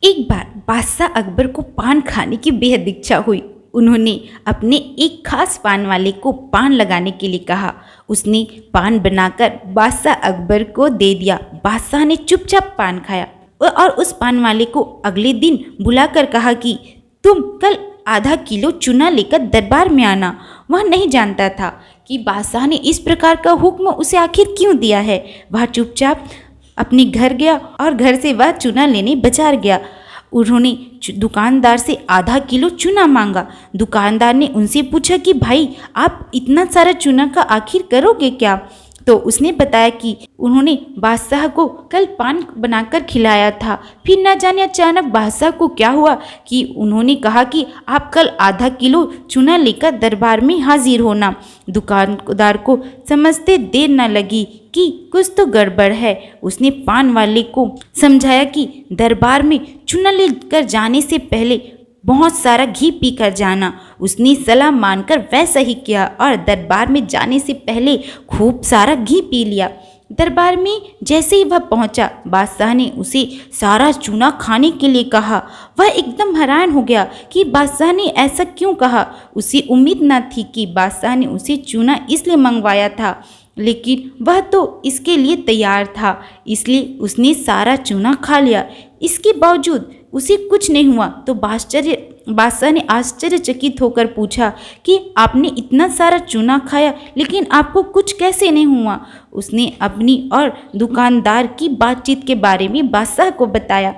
एक बार बादशाह अकबर को पान खाने की बेहद इच्छा हुई। उन्होंने अपने एक खास पान वाले को पान लगाने के लिए कहा। उसने पान बनाकर बादशाह अकबर को दे दिया। बादशाह ने चुपचाप पान खाया और उस पान वाले को अगले दिन बुलाकर कहा कि तुम कल आधा किलो चूना लेकर दरबार में आना। वह नहीं जानता था कि बादशाह ने इस प्रकार का हुक्म उसे आखिर क्यों दिया है। वह चुपचाप अपने घर गया और घर से वह चूना लेने बाजार गया। उन्होंने दुकानदार से आधा किलो चूना मांगा। दुकानदार ने उनसे पूछा कि भाई आप इतना सारा चूना का आखिर करोगे क्या? तो उसने बताया कि उन्होंने बादशाह को कल पान बनाकर खिलाया था। फिर न जाने अचानक बादशाह को क्या हुआ कि उन्होंने कहा कि आप कल आधा किलो चूना लेकर दरबार में हाजिर होना। दुकानदार को समझते देर न लगी कि कुछ तो गड़बड़ है। उसने पान वाले को समझाया कि दरबार में चूना लेकर जाने से पहले बहुत सारा घी पीकर जाना। उसने सलाह मानकर वैसा ही किया और दरबार में जाने से पहले खूब सारा घी पी लिया। दरबार में जैसे ही वह पहुंचा, बादशाह ने उसे सारा चूना खाने के लिए कहा। वह एकदम हैरान हो गया कि बादशाह ने ऐसा क्यों कहा। उसे उम्मीद न थी कि बादशाह ने उसे चूना इसलिए मंगवाया था, लेकिन वह तो इसके लिए तैयार था, इसलिए उसने सारा चूना खा लिया। इसके बावजूद उसे कुछ नहीं हुआ तो बादशाह ने आश्चर्यचकित होकर पूछा कि आपने इतना सारा चूना खाया लेकिन आपको कुछ कैसे नहीं हुआ। उसने अपनी और दुकानदार की बातचीत के बारे में बादशाह को बताया।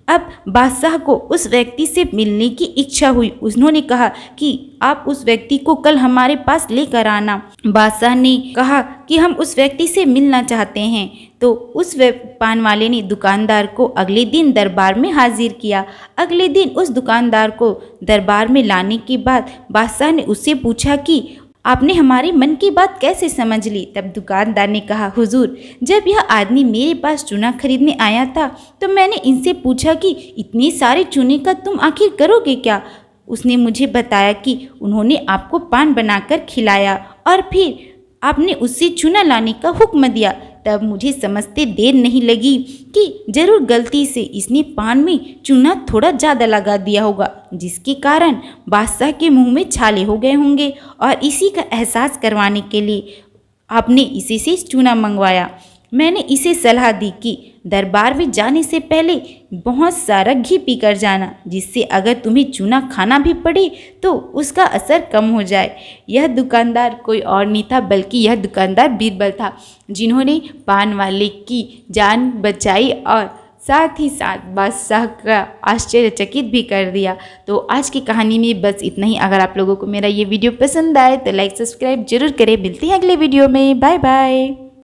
अब बादशाह को उस व्यक्ति से मिलने की इच्छा हुई। उन्होंने कहा कि आप उस व्यक्ति को कल हमारे पास लेकर आना। बादशाह ने कहा कि हम उस व्यक्ति से मिलना चाहते हैं। तो उस पान वाले ने दुकानदार को अगले दिन दरबार में हाजिर किया। अगले दिन उस दुकानदार को दरबार में लाने के बाद बादशाह ने उससे पूछा कि आपने हमारे मन की बात कैसे समझ ली? तब दुकानदार ने कहा, हुजूर, जब यह आदमी मेरे पास चूना खरीदने आया था तो मैंने इनसे पूछा कि इतने सारे चूने का तुम आखिर करोगे क्या? उसने मुझे बताया कि उन्होंने आपको पान बनाकर खिलाया और फिर आपने उससे चूना लाने का हुक्म दिया। तब मुझे समझते देर नहीं लगी कि जरूर गलती से इसने पान में चूना थोड़ा ज़्यादा लगा दिया होगा, जिसके कारण बादशाह के मुंह में छाले हो गए होंगे और इसी का एहसास करवाने के लिए आपने इसी से चूना मंगवाया। मैंने इसे सलाह दी कि दरबार में जाने से पहले बहुत सारा घी पीकर जाना, जिससे अगर तुम्हें चूना खाना भी पड़े तो उसका असर कम हो जाए। यह दुकानदार कोई और नहीं था बल्कि यह दुकानदार बीरबल था, जिन्होंने पान वाले की जान बचाई और साथ ही साथ बादशाह का आश्चर्यचकित भी कर दिया। तो आज की कहानी में बस इतना ही। अगर आप लोगों को मेरा ये वीडियो पसंद आए तो लाइक सब्सक्राइब जरूर करें। मिलते हैं अगले वीडियो में। Bye bye.